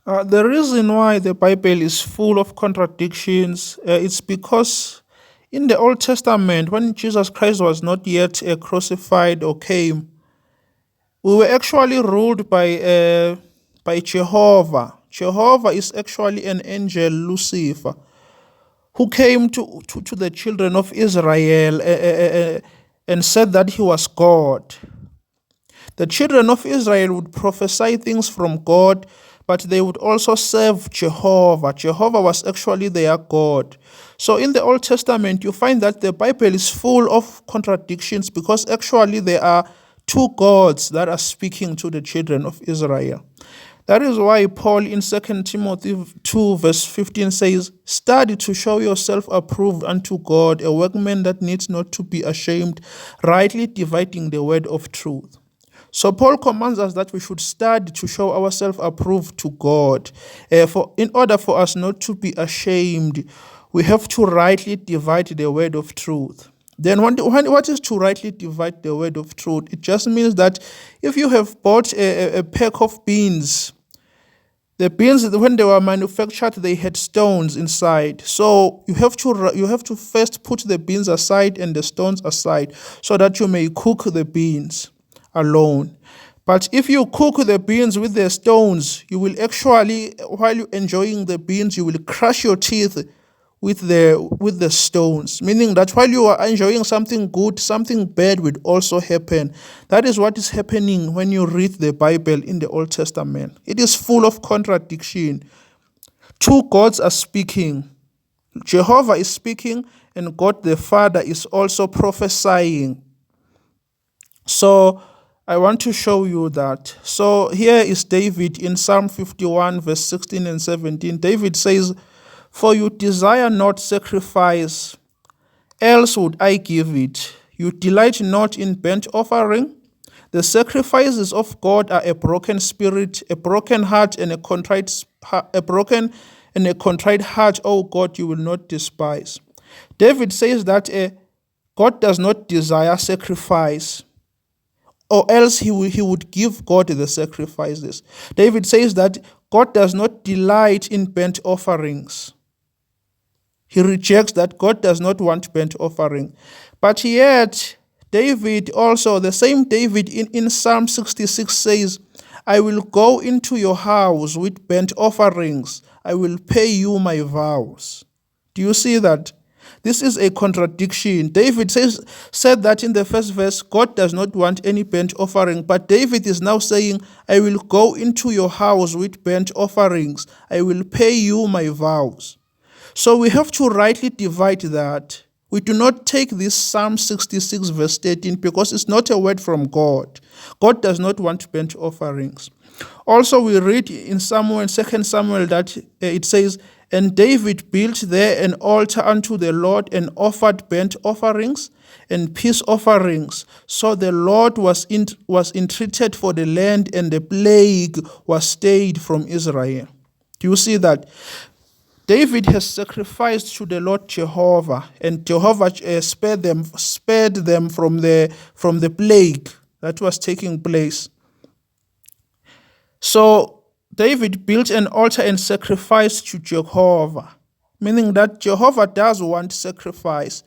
The reason why the Bible is full of contradictions, it's because in the Old Testament, when Jesus Christ was not yet crucified or came, we were actually ruled by Jehovah. Jehovah is actually an angel, Lucifer, who came to the children of Israel and said that he was God. The children of Israel would prophesy things from God, but they would also serve Jehovah. Jehovah was actually their God. So in the Old Testament, you find that the Bible is full of contradictions because actually there are two gods that are speaking to the children of Israel. That is why Paul in 2 Timothy 2 verse 15 says, "Study to show yourself approved unto God, a workman that needs not to be ashamed, rightly dividing the word of truth." So Paul commands us that we should study to show ourselves approved to God. In order for us not to be ashamed, we have to rightly divide the word of truth. Then what is to rightly divide the word of truth? It just means that if you have bought a pack of beans, the beans, when they were manufactured, they had stones inside. So you have to first put the beans aside and the stones aside so that you may cook the beans alone. But if you cook the beans with the stones, you will actually, while you're enjoying the beans, you will crush your teeth with the stones, meaning that while you are enjoying something good, something bad will also happen. That is what is happening when you read the Bible in the Old Testament. It is full of contradiction. Two gods are speaking. Jehovah is speaking, and God the Father is also prophesying. So I want to show you that. So here is David in Psalm 51 verse 16 and 17. David says, "For you desire not sacrifice, else would I give it. You delight not in burnt offering. The sacrifices of God are a broken spirit, a broken heart, and a broken and a contrite heart, O God, you will not despise." David says that God does not desire sacrifice, or else he would give God the sacrifices. David says that God does not delight in burnt offerings. He rejects that. God does not want burnt offering. But yet, David also, the same David in Psalm 66 says, "I will go into your house with burnt offerings. I will pay you my vows." Do you see that? This is a contradiction. David said that in the first verse, God does not want any burnt offering. But David is now saying, "I will go into your house with burnt offerings. I will pay you my vows." So we have to rightly divide that. We do not take this Psalm 66 verse 13 because it's not a word from God. God does not want burnt offerings. Also, we read in 2 Samuel that it says, "And David built there an altar unto the Lord and offered burnt offerings and peace offerings. So the Lord was entreated for the land, and the plague was stayed from Israel." Do you see that? David has sacrificed to the Lord Jehovah, and Jehovah spared them from the plague that was taking place. So David built an altar and sacrificed to Jehovah, meaning that Jehovah does want sacrifice.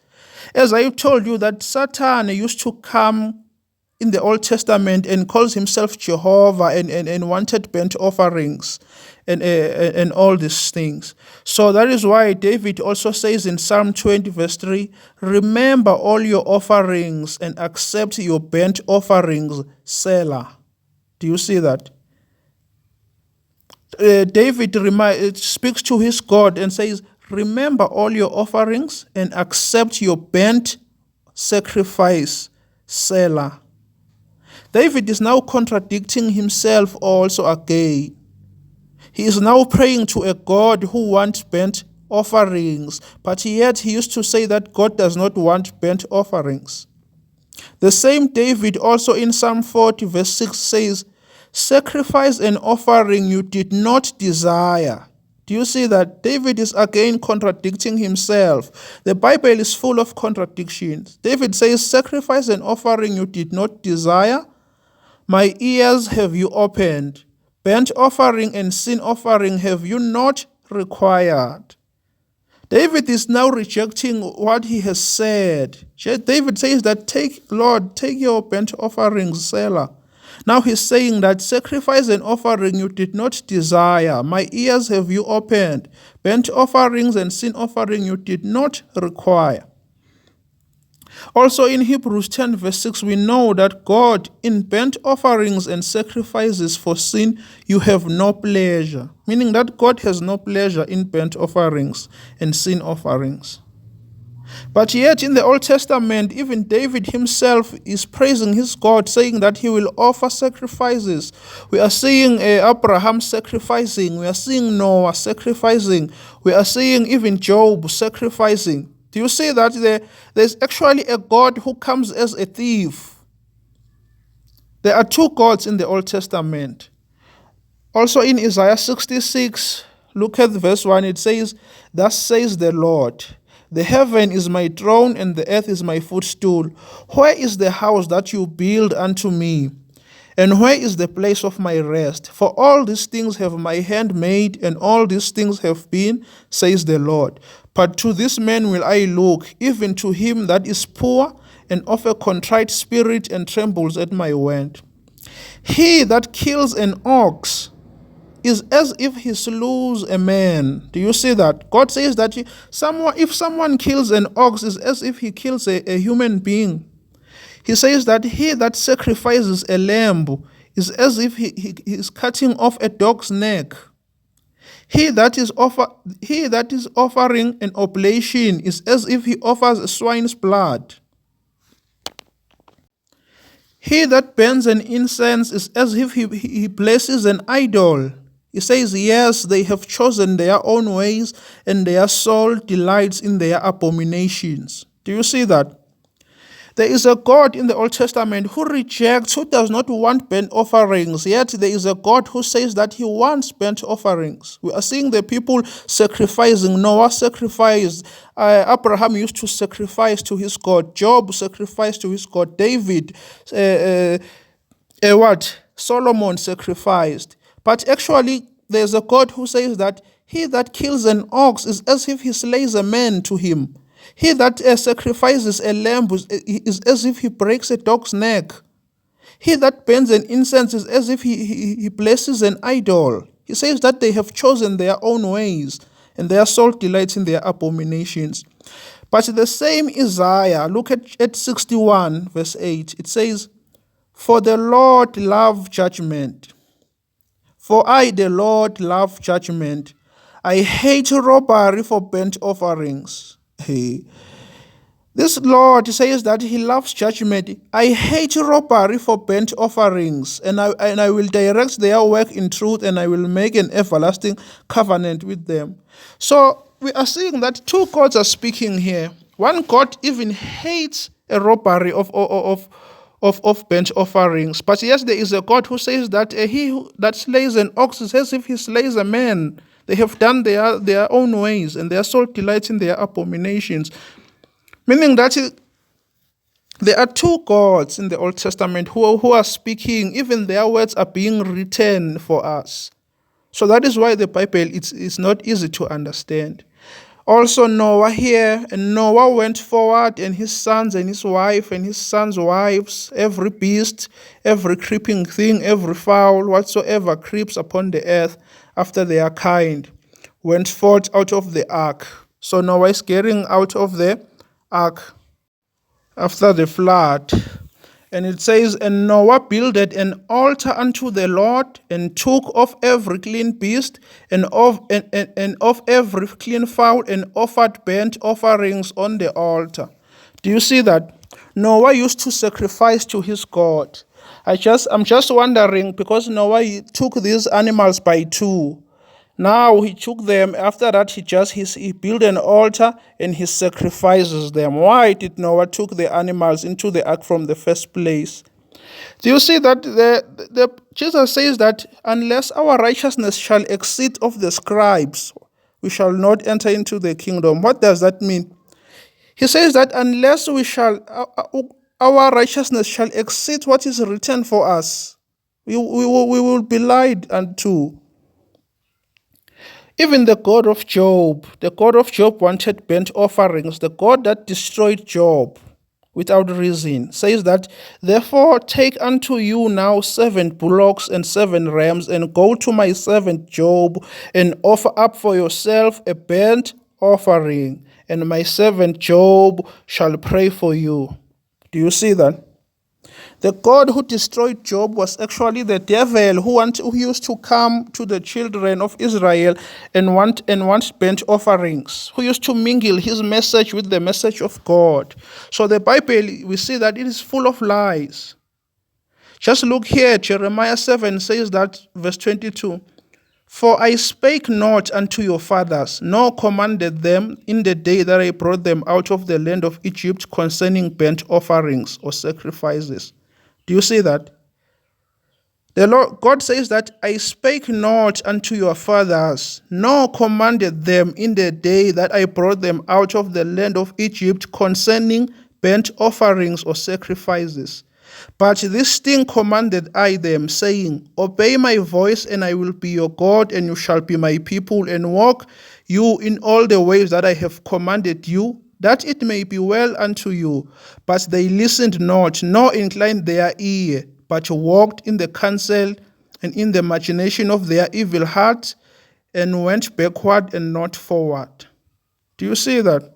As I told you, that Satan used to come in the Old Testament and calls himself Jehovah and wanted burnt offerings and all these things. So that is why David also says in Psalm 20 verse 3, "Remember all your offerings and accept your burnt offerings, Selah." Do you see that? David speaks to his God and says, "Remember all your offerings and accept your burnt sacrifice, Selah." David is now contradicting himself also again. He is now praying to a God who wants burnt offerings, but yet he used to say that God does not want burnt offerings. The same David also in Psalm 40 verse 6 says, "Sacrifice and offering you did not desire." Do you see that? David is again contradicting himself. The Bible is full of contradictions. David says, "Sacrifice and offering you did not desire. My ears have you opened. burnt offering and sin offering have you not required. David is now rejecting what he has said. David says that, Lord, take your burnt offerings, Selah. Now he's saying that sacrifice and offering you did not desire. My ears have you opened. Burnt offerings and sin offering you did not require. Also in Hebrews 10 verse 6, we know that God, in burnt offerings and sacrifices for sin, you have no pleasure. Meaning that God has no pleasure in burnt offerings and sin offerings. But yet in the Old Testament, even David himself is praising his God, saying that he will offer sacrifices. We are seeing Abraham sacrificing. We are seeing Noah sacrificing. We are seeing even Job sacrificing. Do you see that there's actually a God who comes as a thief? There are two gods in the Old Testament. Also in Isaiah 66, look at verse 1, it says, "Thus says the Lord, the heaven is my throne and the earth is my footstool. Where is the house that you build unto me? And where is the place of my rest? For all these things have my hand made, and all these things have been, says the Lord. But to this man will I look, even to him that is poor and of a contrite spirit and trembles at my word. He that kills an ox is as if he slews a man." Do you see that? God says that if someone kills an ox, is as if he kills a human being. He says that he that sacrifices a lamb is as if he is cutting off a dog's neck. He that is offering an oblation is as if he offers a swine's blood. He that burns an incense is as if he blesses an idol. He says, yes, they have chosen their own ways, and their soul delights in their abominations. Do you see that? There is a God in the Old Testament who does not want burnt offerings, yet there is a God who says that he wants burnt offerings. We are seeing the people sacrificing. Noah sacrificed. Abraham used to sacrifice to his God. Job sacrificed to his God. David, Solomon sacrificed. But actually, there's a God who says that he that kills an ox is as if he slays a man to him. He that sacrifices a lamb is as if he breaks a dog's neck. He that burns an incense is as if he blesses an idol. He says that they have chosen their own ways, and their soul delights in their abominations. But the same Isaiah, look at 61 verse 8. It says, "For the Lord love judgment. For I, the Lord, love judgment. I hate robbery for burnt offerings." Hey. This Lord says that he loves judgment. I hate robbery for burnt offerings, and I will direct their work in truth, and I will make an everlasting covenant with them. So we are seeing that two gods are speaking here. One God even hates a robbery of burnt offerings. But yes, there is a God who says that he that slays an ox is as if he slays a man. They have done their own ways, and their soul delights in their abominations. Meaning that there are two gods in the Old Testament who are speaking. Even their words are being written for us. So that is why the Bible is not easy to understand. Also Noah here, and Noah went forward, and his sons and his wife and his sons' wives, every beast, every creeping thing, every fowl, whatsoever creeps upon the earth after their kind, went forth out of the ark. So Noah is getting out of the ark after the flood. And it says, "And Noah builded an altar unto the Lord, and took of every clean beast and of every clean fowl, and offered burnt offerings on the altar." Do you see that? Noah used to sacrifice to his God. I'm just wondering, because Noah took these animals by two. Now he took them. After that, he built an altar and he sacrifices them. Why did Noah took the animals into the ark from the first place? Do you see that Jesus says that unless our righteousness shall exceed of the scribes, we shall not enter into the kingdom. What does that mean? He says that unless our righteousness shall exceed what is written for us, We will be lied unto. Even the God of Job wanted burnt offerings. The God that destroyed Job without reason says that, therefore take unto you now 7 bullocks and 7 rams, and go to my servant Job, and offer up for yourself a burnt offering, and my servant Job shall pray for you. Do you see that? The God who destroyed Job was actually the devil who used to come to the children of Israel and want burnt offerings, who used to mingle his message with the message of God. So the Bible, we see that it is full of lies. Just look here, Jeremiah 7 says that, verse 22, for I spake not unto your fathers, nor commanded them in the day that I brought them out of the land of Egypt concerning burnt offerings or sacrifices. Do you see that? The Lord God says that I spake not unto your fathers, nor commanded them in the day that I brought them out of the land of Egypt concerning burnt offerings or sacrifices. But this thing commanded I them, saying, obey my voice, and I will be your God, and you shall be my people, and walk you in all the ways that I have commanded you, that it may be well unto you. But they listened not, nor inclined their ear, but walked in the counsel and in the imagination of their evil heart, and went backward and not forward. Do you see that?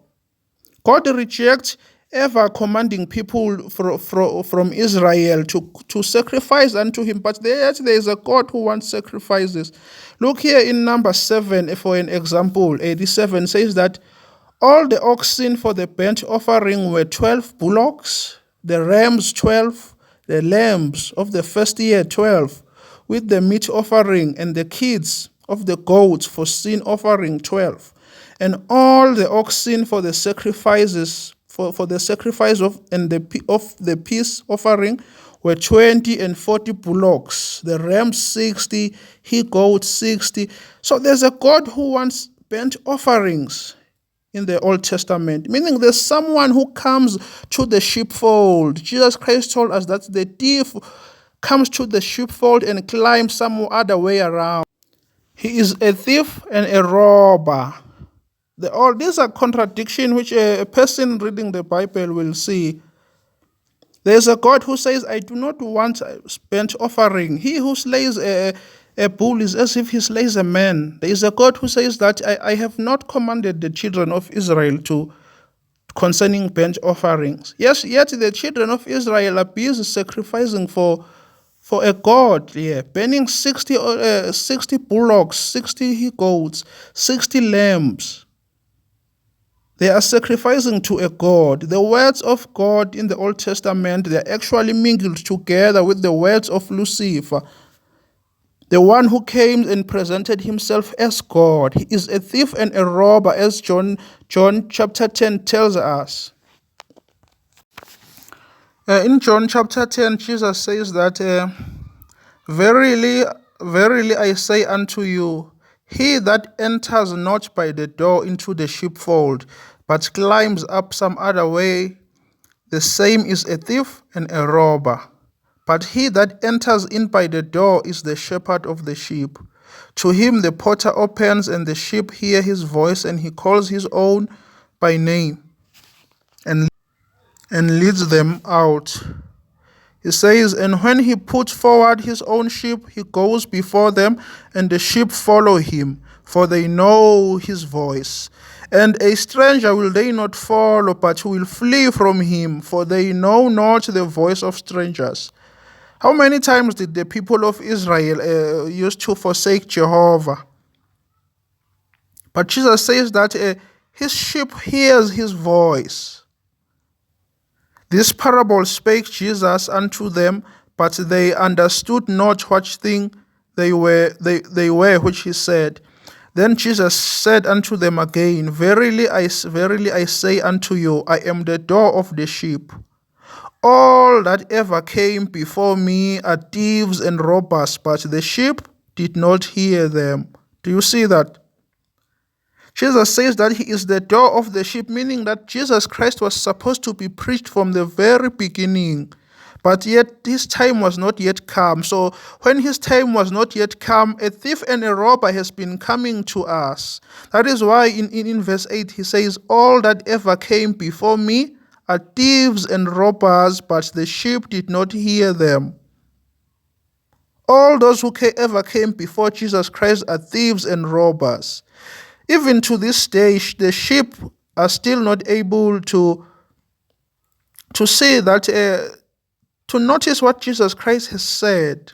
God rejects ever commanding people from Israel to sacrifice unto him, but there is a God who wants sacrifices. Look here in number 7, for an example. 87 says that all the oxen for the burnt offering were 12 bullocks, the rams 12, the lambs of the first year 12, with the meat offering, and the kids of the goats for sin offering 12. And all the oxen for the sacrifices, for the sacrifice of the peace offering were 20 and 40 bullocks, the rams 60, he goats 60. So there's a God who wants burnt offerings in the Old Testament, meaning there's someone who comes to the sheepfold. Jesus Christ told us that the thief comes to the sheepfold and climbs some other way around. He is a thief and a robber. All these are contradictions which a person reading the Bible will see. There's a God who says, I do not want a burnt offering. He who slays a bull is as if he slays a man. There is a God who says that I have not commanded the children of Israel to concerning burnt offerings. Yes, yet the children of Israel are busy sacrificing for a God, burning 60 bullocks, 60 he goats, 60 lambs. They are sacrificing to a God. The words of God in the Old Testament, they are actually mingled together with the words of Lucifer, the one who came and presented himself as God. He is a thief and a robber, as John chapter 10 tells us. In John chapter 10, Jesus says that, verily, verily I say unto you, he that enters not by the door into the sheepfold, but climbs up some other way, the same is a thief and a robber. But he that enters in by the door is the shepherd of the sheep. To him the porter opens, and the sheep hear his voice, and he calls his own by name, and leads them out. He says, and when he puts forward his own sheep, he goes before them, and the sheep follow him, for they know his voice. And a stranger will they not follow, but will flee from him, for they know not the voice of strangers. How many times did the people of Israel used to forsake Jehovah? But Jesus says that his sheep hears his voice. This parable spake Jesus unto them, but they understood not what thing they were which he said. Then Jesus said unto them again, verily I say unto you, I am the door of the sheep. All that ever came before me are thieves and robbers, but the sheep did not hear them. Do you see that? Jesus says that he is the door of the sheep, meaning that Jesus Christ was supposed to be preached from the very beginning. But yet his time was not yet come. So when his time was not yet come, a thief and a robber has been coming to us. That is why in verse 8 he says, all that ever came before me are thieves and robbers, but the sheep did not hear them. All those who ever came before Jesus Christ are thieves and robbers. Even to this day, the sheep are still not able to see that, to notice what Jesus Christ has said.